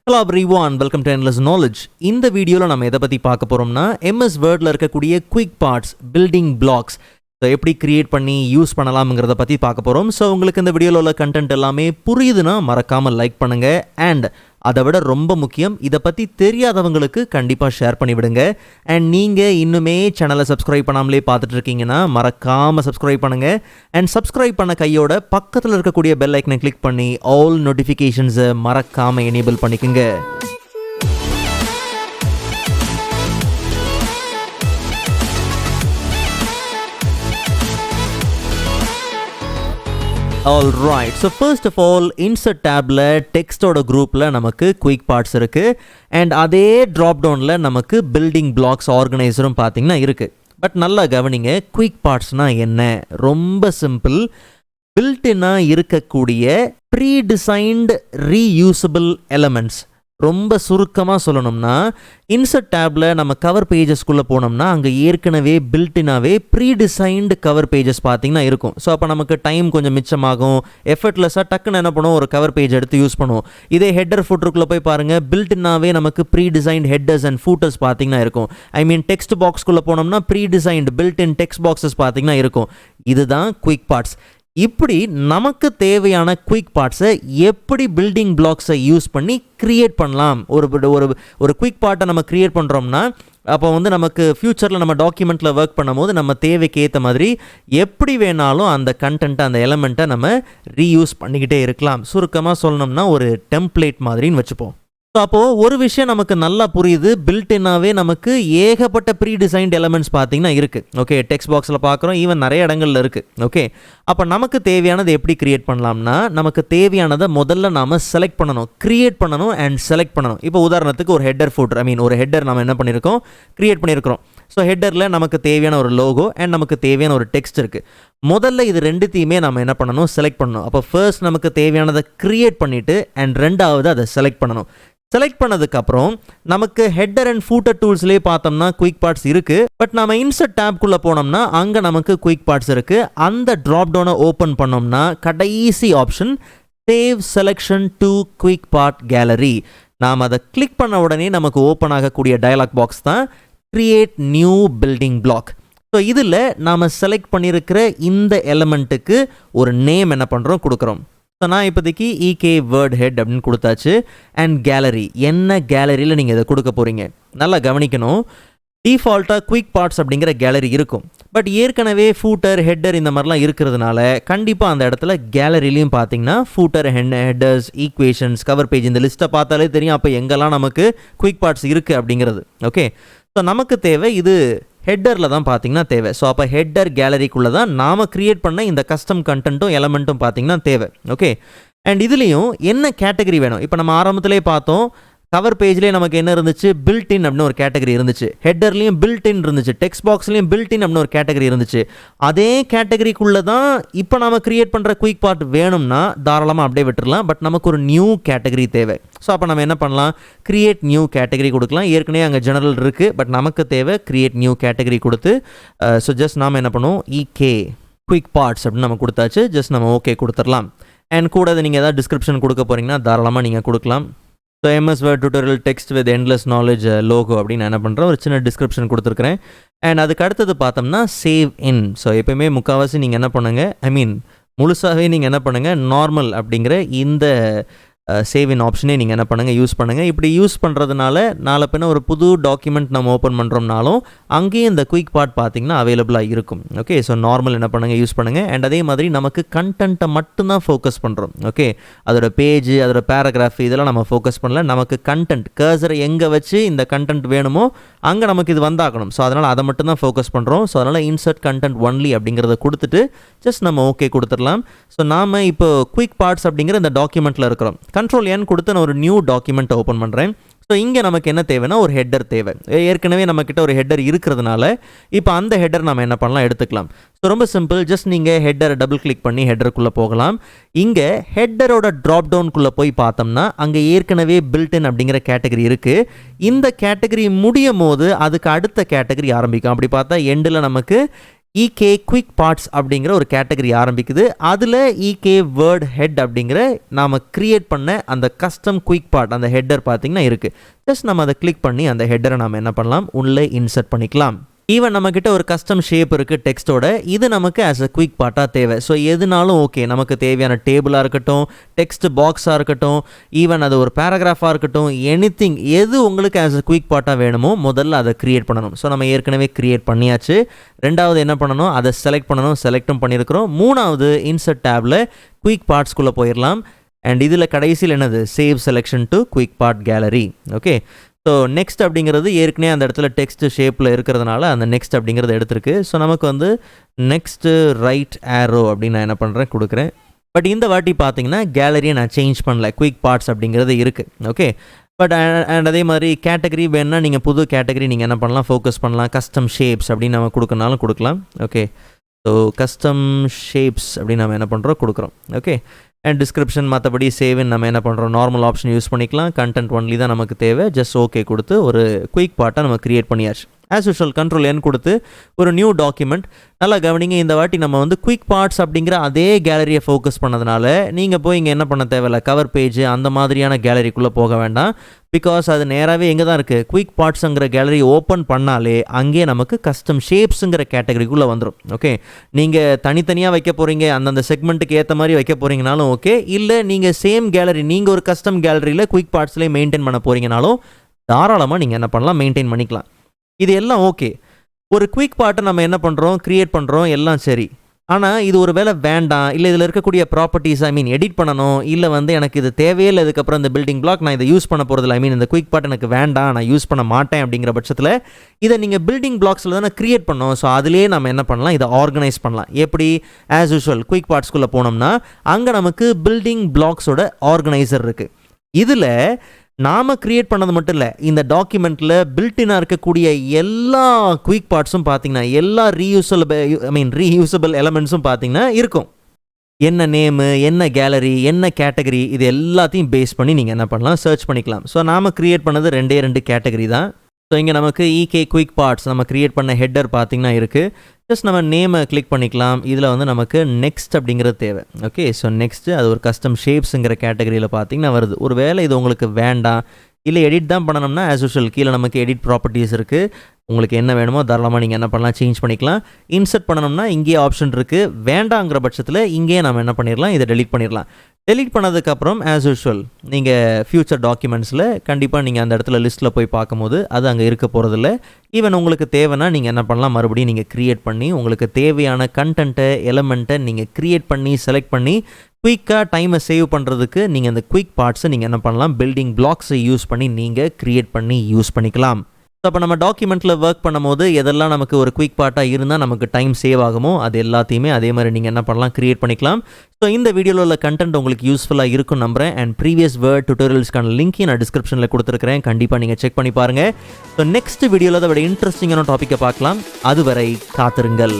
Hello everyone, welcome to Endless Knowledge. இந்த வீடியோவில் நம்ம எதை பற்றி பார்க்க போகிறோம்னா MS Wordல இருக்கக்கூடிய குயிக் பார்ட்ஸ், பில்டிங் பிளாக்ஸ் எப்படி கிரியேட் பண்ணி யூஸ் பண்ணலாம்ங்கிறத பற்றி பார்க்க போகிறோம். ஸோ உங்களுக்கு இந்த வீடியோவில் உள்ள கண்டென்ட் எல்லாமே புரியுதுன்னா மறக்காமல் லைக் பண்ணுங்கள். அண்ட் அதை விட ரொம்ப முக்கியம், இதை பற்றி தெரியாதவங்களுக்கு கண்டிப்பாக ஷேர் பண்ணிவிடுங்க. அண்ட் நீங்கள் இன்னுமே சேனலை சப்ஸ்கிரைப் பண்ணாமலே பார்த்துட்டு இருக்கீங்கன்னா மறக்காமல் சப்ஸ்கிரைப் பண்ணுங்கள். அண்ட் சப்ஸ்கிரைப் பண்ண கையோட பக்கத்தில் இருக்கக்கூடிய பெல் ஐக்கனை கிளிக் பண்ணி ஆல் நோட்டிஃபிகேஷன்ஸை மறக்காமல் எனேபிள் பண்ணிக்கோங்க. Alright, so first of all, insert tabல டெக்ஸ்டோட குரூப்பில் நமக்கு குயிக் பார்ட்ஸ் இருக்குது. அண்ட் அதே ட்ராப் டவுனில் நமக்கு பில்டிங் பிளாக்ஸ் ஆர்கனைசரும் பார்த்தீங்கன்னா இருக்குது. பட் நல்லா கவனிங்க, குயிக் பார்ட்ஸ்னால் என்ன? ரொம்ப சிம்பிள். பில்டினாக இருக்கக்கூடிய ப்ரீ டிசைன்டு ரீயூசபிள் எலமெண்ட்ஸ். ரொம்ப சுருக்கமாக சொல்லணும்னா, இன்சர்ட் டேப்பில் நம்ம கவர் பேஜஸ்குள்ளே போனோம்னா அங்கே ஏற்கனவே பில்டினாவே ப்ரீ டிசைன்டு கவர் பேஜஸ் பார்த்திங்கன்னா இருக்கும். ஸோ அப்போ நமக்கு டைம் கொஞ்சம் மிச்சமாகும், எஃபர்ட்லெஸ்ஸாக டக்குன்னு என்ன பண்ணுவோம், ஒரு கவர் பேஜ் எடுத்து யூஸ் பண்ணுவோம். இதே ஹெட்டர் ஃபுட்டருக்குள்ளே போய் பாருங்கள், பில்டினாவே நமக்கு pre designed headers and footers பார்த்திங்கன்னா இருக்கும். ஐ மீன் டெக்ஸ்ட் பாக்ஸ்குள்ளே போனோம்னா pre designed built in text boxes பார்த்திங்கன்னா இருக்கும். இதுதான் குயிக் பார்ட்ஸ். இப்படி நமக்கு தேவையான குயிக் பார்ட்ஸை எப்படி பில்டிங் பிளாக்ஸை யூஸ் பண்ணி க்ரியேட் பண்ணலாம். ஒரு குயிக் பார்ட்டை நம்ம க்ரியேட் பண்ணுறோம்னா அப்போ நமக்கு ஃப்யூச்சரில் நம்ம டாக்குமெண்ட்டில் ஒர்க் பண்ணும்போது நம்ம தேவைக்கு ஏற்ற மாதிரி எப்படி வேணாலும் அந்த கண்டென்ட்டை, அந்த எலமெண்ட்டை நம்ம ரீயூஸ் பண்ணிக்கிட்டே இருக்கலாம். சுருக்கமாக சொல்லணும்னா ஒரு டெம்ப்ளேட் மாதிரின்னு வச்சுப்போம். ஸோ அப்போது ஒரு விஷயம் நமக்கு நல்லா புரியுது, பில்டின்னாவே நமக்கு ஏகப்பட்ட ப்ரீ டிசைன்ட் எலமெண்ட்ஸ் பார்த்திங்கன்னா இருக்குது. ஓகே, டெக்ஸ்ட் பாக்ஸில் பார்க்குறோம், ஈவன் நிறைய இடங்களில் இருக்குது. ஓகே, அப்போ நமக்கு தேவையானது எப்படி க்ரியேட் பண்ணலாம்னா, நமக்கு தேவையானதை முதல்ல நாம் செலக்ட் பண்ணணும், க்ரியேட் பண்ணணும் அண்ட் செலக்ட் பண்ணணும். இப்போ உதாரணத்துக்கு ஒரு ஹெட்டர் ஃபுட்டர், ஐ மீன் ஒரு ஹெட்டர் நம்ம என்ன பண்ணியிருக்கோம், க்ரியேட் பண்ணியிருக்கிறோம். ஸோ ஹெட்டரில் நமக்கு தேவையான ஒரு லோகோ அண்ட் நமக்கு தேவையான ஒரு டெக்ஸ்ட் இருக்குது. முதல்ல இது ரெண்டுத்தையுமே நம்ம என்ன பண்ணணும், செலக்ட் பண்ணணும். அப்போ ஃபர்ஸ்ட் நமக்கு தேவையானதை க்ரியேட் பண்ணிவிட்டு அண்ட் ரெண்டாவது அதை செலக்ட் பண்ணணும். செலக்ட் பண்ணதுக்கப்புறம் நமக்கு ஹெட்டர் அண்ட் ஃபூட்டர் டூல்ஸ்லேயே பார்த்தோம்னா குயிக் பார்ட்ஸ் இருக்குது. பட் நம்ம இன்சர்ட் டேப்குள்ளே போனோம்னா அங்கே நமக்கு குயிக் பார்ட்ஸ் இருக்குது. அந்த ட்ராப் டவுனை ஓப்பன் பண்ணோம்னா கடைசி option save selection to quick part gallery. நாம் அதை கிளிக் பண்ண உடனே நமக்கு ஓப்பன் ஆகக்கூடிய டயலாக் பாக்ஸ் தான் create new building block. So இதில் நாம் செலக்ட் பண்ணியிருக்கிற இந்த எலமெண்ட்டுக்கு ஒரு நேம் என்ன பண்ணுறோம், கொடுக்குறோம். ஸோ நான் இப்போதைக்கு EK வேர்ட் ஹெட் அப்படின்னு கொடுத்தாச்சு. அண்ட் கேலரி, என்ன கேலரியில் நீங்கள் இதை கொடுக்க போகிறீங்க நல்லா கவனிக்கணும். டிஃபால்ட்டாக குயிக் பார்ட்ஸ் அப்படிங்கிற கேலரி இருக்கும். பட் ஏற்கனவே ஃபூட்டர், ஹெட்டர் இந்த மாதிரிலாம் இருக்கிறதுனால கண்டிப்பாக அந்த இடத்துல கேலரிலையும் பார்த்தீங்கன்னா footer, headers, equations, cover page இந்த லிஸ்ட்டை பார்த்தாலே தெரியும் அப்போ எங்கெல்லாம் நமக்கு குயிக் பார்ட்ஸ் இருக்குது அப்படிங்கிறது. ஓகே, ஸோ நமக்கு தேவை இது ஹெட்டரில் தான் பார்த்தீங்கன்னா தேவை. ஸோ அப்போ ஹெட்டர் கேலரிக்குள்ளே தான் நாம் க்ரியேட் பண்ண இந்த கஸ்டம் கண்டென்ட்டும் எலமெண்ட்டும் பார்த்தீங்கன்னா தேவை. ஓகே, அண்ட் இதுலேயும் என்ன கேட்டகரி வேணும், இப்போ நம்ம ஆரம்பத்திலே பார்த்தோம், கவர் பேஜ்லேயே நமக்கு என்ன இருந்துச்சு, பில்டின் அப்படின்னு ஒரு கேட்டகரி இருந்துச்சு, ஹெட்டர்லேயும் பில்டின் இருந்துச்சு, டெக்ஸ்ட் பாக்ஸ்லேயும் பில்டின் அப்படின்னு ஒரு கேட்டகரி இருந்துச்சு. அதே கேட்டகரிக்குள்ளே தான் இப்போ நம்ம க்ரியேட் பண்ணுற குயிக் பார்ட் வேணும்னா தாராளமாக அப்படியே விட்டுடலாம். பட் நமக்கு ஒரு நியூ கேட்டகரி தேவை. ஸோ அப்போ நம்ம என்ன பண்ணலாம், கிரியேட் நியூ கேட்டகரி கொடுக்கலாம். ஏற்கனவே அங்கே ஜெனரல் இருக்குது, பட் நமக்கு தேவை கிரியேட் நியூ கேட்டகரி கொடுத்து ஸோ ஜஸ்ட் நாம் என்ன பண்ணுவோம், EK குயிக் பார்ட்ஸ் அப்படின்னு நம்ம கொடுத்தாச்சு. ஜஸ்ட் நம்ம ஓகே கொடுத்துடலாம். அண்ட் கூட நீங்கள் ஏதாவது டிஸ்கிரிப்ஷன் கொடுக்க போகிறீங்கன்னா தாராளமாக நீங்கள் கொடுக்கலாம். So MS Word tutorial text with endless knowledge logo அப்படின்னு நான் என்ன பண்ணுறேன், ஒரு சின்ன டிஸ்கிரிப்ஷன் கொடுத்துருக்குறேன். அண்ட் அதுக்கு அடுத்தது பார்த்தோம்னா சேவ் இன். ஸோ எப்போயுமே முக்கால்வாசி நீங்கள் என்ன பண்ணுங்கள், ஐ மீன் முழுசாகவே நீங்கள் என்ன பண்ணுங்கள், நார்மல் அப்படிங்கிற இந்த சேவ் இன் ஆப்ஷனே நீங்கள் என்ன பண்ணுங்கள், யூஸ் பண்ணுங்கள். இப்படி யூஸ் பண்ணுறதுனால நாளை பின்ன ஒரு புது டாக்குமெண்ட் நம்ம ஓப்பன் பண்ணுறோம்னாலும் அங்கேயும் இந்த குயிக் பார்ட் பார்த்திங்கன்னா அவைலபிளாக இருக்கும். ஓகே, ஸோ நார்மல் என்ன பண்ணுங்கள், யூஸ் பண்ணுங்கள். அண்ட் அதே மாதிரி நமக்கு கண்டென்ட்டை மட்டும்தான் ஃபோக்கஸ் பண்ணுறோம். ஓகே, அதோட பேஜ், அதோட பேராகிராஃப் இதெல்லாம் நம்ம ஃபோக்கஸ் பண்ணல. நமக்கு கண்டென்ட் கர்சரை எங்கே வச்சு இந்த கண்டென்ட் வேணுமோ அங்கே நமக்கு இது வந்தாகணும். ஸோ அதனால் அதை மட்டும்தான் ஃபோக்கஸ் பண்ணுறோம். ஸோ அதனால் இன்சர்ட் கண்டென்ட் ஒன்லி அப்படிங்கிறத கொடுத்துட்டு ஜஸ்ட் நம்ம ஓகே கொடுத்துடலாம். ஸோ நாம் இப்போ குயிக் பார்ட்ஸ் அப்படிங்கிற இந்த டாக்குமெண்ட்டில் இருக்கிறோம். Ctrl N கொடுத்து நான் ஒரு நியூ டாக்குமெண்ட்டை ஓப்பன் பண்ணுறேன். ஸோ இங்கே நமக்கு என்ன தேவைன்னா ஒரு ஹெட்டர் தேவை. ஏற்கனவே நம்மக்கிட்ட ஒரு ஹெட்டர் இருக்கிறதுனால இப்போ அந்த ஹெட்டர் நம்ம என்ன பண்ணலாம், எடுத்துக்கலாம். ஸோ ரொம்ப சிம்பிள், ஜஸ்ட் நீங்கள் ஹெட்டரை டபுள் கிளிக் பண்ணி ஹெட்டருக்குள்ளே போகலாம். இங்கே ஹெட்டரோட ட்ராப் டவுனுக்குள்ளே போய் பார்த்தோம்னா அங்கே ஏற்கனவே பில்டின் அப்படிங்கிற கேட்டகரி இருக்குது. இந்த கேட்டகரி முடியும் போது அதுக்கு அடுத்த கேட்டகரி ஆரம்பிக்கும். அப்படி பார்த்தா எண்டில் நமக்கு EK குயிக் பார்ட்ஸ் அப்படிங்கிற ஒரு கேட்டகரி ஆரம்பிக்குது. அதில் EK வேர்ட் ஹெட் அப்படிங்கிற நாம் க்ரியேட் பண்ண அந்த கஸ்டம் குயிக் பார்ட் அந்த ஹெட்டர் பார்த்திங்கன்னா இருக்குது. ஜஸ்ட் நம்ம அதை கிளிக் பண்ணி அந்த ஹெட்டரை நாம் என்ன பண்ணலாம், உள்ளே இன்சர்ட் பண்ணிக்கலாம். ஈவன் நம்மக்கிட்ட ஒரு கஸ்டம் ஷேப் இருக்குது டெக்ஸ்ட்டோட, இது நமக்கு ஆஸ் அ குயிக் பார்ட்டாக தேவை. ஸோ எதுனாலும் ஓகே, நமக்கு தேவையான டேபிளாக இருக்கட்டும், டெக்ஸ்ட் பாக்ஸாக இருக்கட்டும், ஈவன் அது ஒரு பேராகிராஃபாக இருக்கட்டும், எனிதிங் எது உங்களுக்கு ஆஸ் அ குயிக் பார்ட்டாக வேணுமோ முதல்ல அதை க்ரியேட் பண்ணணும். ஸோ நம்ம ஏற்கனவே க்ரியேட் பண்ணியாச்சு. ரெண்டாவது என்ன பண்ணணும், அதை செலக்ட் பண்ணணும், செலக்டும் பண்ணியிருக்கிறோம். மூணாவது இன்சர்ட் டேபில் குயிக் பார்ட்ஸ்குள்ளே போயிடலாம். அண்ட் இதில் கடைசியில் என்னது, save selection to quick part gallery. Okay, so next அப்படிங்கிறது ஏற்கனவே அந்த இடத்துல டெக்ஸ்ட் ஷேப்பில் இருக்கிறதுனால அந்த நெக்ஸ்ட் அப்படிங்கிறது எடுத்திருக்கு. ஸோ நமக்கு வந்து நெக்ஸ்ட்டு ரைட் ஆரோ அப்படின்னு நான் என்ன பண்ணுறேன், கொடுக்குறேன். பட் இந்த வாட்டி பார்த்தீங்கன்னா கேலரியை நான் சேஞ்ச் பண்ணல, குயிக் பார்ட்ஸ் அப்படிங்கிறது இருக்குது. ஓகே, பட் அண்ட் அதே மாதிரி கேட்டகரி வேணுன்னா நீங்கள் புது கேட்டகரி நீங்கள் என்ன பண்ணலாம், ஃபோக்கஸ் பண்ணலாம். கஸ்டம் ஷேப்ஸ் அப்படின்னு நம்ம கொடுக்கனாலும் கொடுக்கலாம். ஓகே, ஸோ கஸ்டம் ஷேப்ஸ் அப்படின்னு நம்ம என்ன பண்ணுறோம், கொடுக்குறோம். ஓகே, அண்ட் டிஸ்கிரிப்ஷன் மற்றபடி சேவ்னு நம்ம என்ன பண்ணுறோம், நார்மல் ஆப்ஷன் யூஸ் பண்ணிக்கலாம். கண்டென்ட் ஒன்லி தான் நமக்கு தேவை. ஜஸ்ட் ஓகே கொடுத்து ஒரு குயிக் பார்ட்டாக நம்ம க்ரியேட் பண்ணியாச்சு. ஆஸ் யூஷுவல் கண்ட்ரோல் என் கொடுத்து ஒரு நியூ டாக்குமெண்ட். நல்லா கவனிங்க, இந்த வாட்டி நம்ம வந்து குயிக் பார்ட்ஸ் அப்படிங்கிற அதே கேலரியை ஃபோக்கஸ் பண்ணதுனால நீங்கள் போய் இங்கே என்ன பண்ண தேவையில்ல, கவர் பேஜ் அந்த மாதிரியான கேலரிக்குள்ளே போக வேண்டாம். பிகாஸ் அது நேராகவே எங்கே தான் இருக்குது, குயிக் பார்ட்ஸுங்கிற கேலரி ஓப்பன் பண்ணாலே அங்கேயே நமக்கு கஸ்டம் ஷேப்ஸுங்கிற கேட்டகரிக்குள்ளே வந்துடும். ஓகே, நீங்கள் தனித்தனியாக வைக்க போகிறீங்க, அந்தந்த செக்மெண்ட்டுக்கு ஏற்ற மாதிரி வைக்க போகிறீங்கனாலும் ஓகே, இல்லை நீங்கள் சேம் கேலரி நீங்கள் ஒரு கஸ்டம் கேலரியில் குயிக் பார்ட்ஸ்லேயே மெயின்டைன் பண்ண போகிறீங்கனாலும் தாராளமாக நீங்கள் என்ன பண்ணலாம், மெயின்டைன் பண்ணிக்கலாம். இது எல்லாம் ஓகே. ஒரு குயிக் பார்ட்டை நம்ம என்ன பண்ணுறோம், க்ரியேட் பண்ணுறோம், எல்லாம் சரி. ஆனால் இது ஒரு வேளை வேண்டாம், இல்லை இதில் இருக்கக்கூடிய ப்ராப்பர்ட்டிஸ் எடிட் பண்ணணும், இல்லை வந்து எனக்கு இது தேவையில்லை, இதுக்கப்புறம் இந்த பில்டிங் பிளாக் நான் இதை யூஸ் பண்ண போகிறதில்ல, இந்த குயிக் பார்ட் எனக்கு வேண்டாம், நான் யூஸ் பண்ண மாட்டேன் அப்படிங்கிற பட்சத்தில் இதை நீங்கள் பில்டிங் பிளாக்ஸில் தானே க்ரியேட் பண்ணோம். ஸோ அதிலே நம்ம என்ன பண்ணலாம், இதை ஆர்கனைஸ் பண்ணலாம். எப்படி, ஆஸ் யூஷுவல் குயிக் பார்ட்ஸ்குள்ளே போனோம்னா அங்கே நமக்கு பில்டிங் பிளாக்ஸோட ஆர்கனைசர் இருக்குது. இதில் நாம் க்ரியேட் பண்ணது மட்டும் இல்லை, இந்த டாக்குமெண்ட்டில் பில்டினாக இருக்கக்கூடிய எல்லா குயிக் பார்ட்ஸும் பார்த்தீங்கன்னா, எல்லா ரீயூசபிள் எலமெண்ட்ஸும் பார்த்தீங்கன்னா இருக்கும். என்ன நேமு, என்ன கேலரி, என்ன கேட்டகரி, இது எல்லாத்தையும் பேஸ் பண்ணி நீங்கள் என்ன பண்ணலாம், சர்ச் பண்ணிக்கலாம். ஸோ நாம் க்ரியேட் பண்ணது 2 கேட்டகரி தான். ஸோ இங்கே நமக்கு EK குயிக் பார்ட்ஸ் நம்ம க்ரியேட் பண்ண ஹெட்டர் பார்த்தீங்கன்னா இருக்குது. ஜஸ்ட் நம்ம நேமை கிளிக் பண்ணிக்கலாம். இதில் வந்து நமக்கு நெக்ஸ்ட் அப்படிங்கிறது தேவை. ஓகே, ஸோ நெக்ஸ்ட்டு அது ஒரு கஸ்டம் ஷேப்ஸுங்கிற கேட்டகரியில் பார்த்தீங்கன்னா வருது. ஒரு வேளை இது உங்களுக்கு வேண்டாம், இல்லை எடிட் தான் பண்ணணும்னா ஆஸ் யூஷுவல் கீழே நமக்கு எடிட் ப்ராப்பர்ட்டிஸ் இருக்குது. உங்களுக்கு என்ன வேணுமோ தாராளமாக நீங்கள் என்ன பண்ணலாம், சேஞ்ச் பண்ணிக்கலாம். இன்சர்ட் பண்ணணும்னா இங்கேயே ஆப்ஷன் இருக்குது. வேண்டாங்கிற பட்சத்தில் இங்கேயே நம்ம என்ன பண்ணிடலாம், இதை டெலிட் பண்ணிடலாம். டெலிட் பண்ணதுக்கப்புறம் ஆஸ் யூஷுவல் நீங்கள் ஃப்யூச்சர் டாக்குமெண்ட்ஸில் கண்டிப்பாக நீங்கள் அந்த இடத்துல லிஸ்ட்டில் போய் பார்க்கும்போது அது அங்கே இருக்க போகிறதில்ல. ஈவன் உங்களுக்கு தேவைன்னா நீங்கள் என்ன பண்ணலாம், மறுபடியும் நீங்கள் க்ரியேட் பண்ணி உங்களுக்கு தேவையான கண்டென்ட்டை, எலமெண்ட்டை நீங்கள் க்ரியேட் பண்ணி செலக்ட் பண்ணி குயிக்காக டைமை சேவ் பண்ணுறதுக்கு நீங்கள் அந்த குயிக் பார்ட்ஸை நீங்கள் என்ன பண்ணலாம், பில்டிங் பிளாக்ஸை யூஸ் பண்ணி நீங்கள் க்ரியேட் பண்ணி யூஸ் பண்ணிக்கலாம். ஸோ அப்போ நம்ம டாக்குமெண்ட்டில் ஒர்க் பண்ணும்போது எதெல்லாம் நமக்கு ஒரு குயிக் பார்ட்டாக இருந்தால் நமக்கு டைம் சேவ் ஆகுமோ அது எல்லாத்தையுமே அதே மாதிரி நீங்கள் என்ன பண்ணலாம், க்ரியேட் பண்ணிக்கலாம். ஸோ இந்த வீடியோவில் உள்ள கண்டென்ட் உங்களுக்கு யூஸ்ஃபுல்லாக இருக்கும் நம்புகிறேன். அண்ட் ப்ரீவியஸ் வேர்ட் டியூட்டோரியல்ஸ்க்கான லிங்க்கையும் நான் டிஸ்கிரிப்ஷனில் கொடுத்துருக்கிறேன். கண்டிப்பாக நீங்கள் செக் பண்ணி பாருங்கள். ஸோ நெக்ஸ்ட் வீடியோவில் அதை விட இன்ட்ரெஸ்டிங்கான டாப்பிக்கை பார்க்கலாம். அதுவரை காத்திருங்கள்.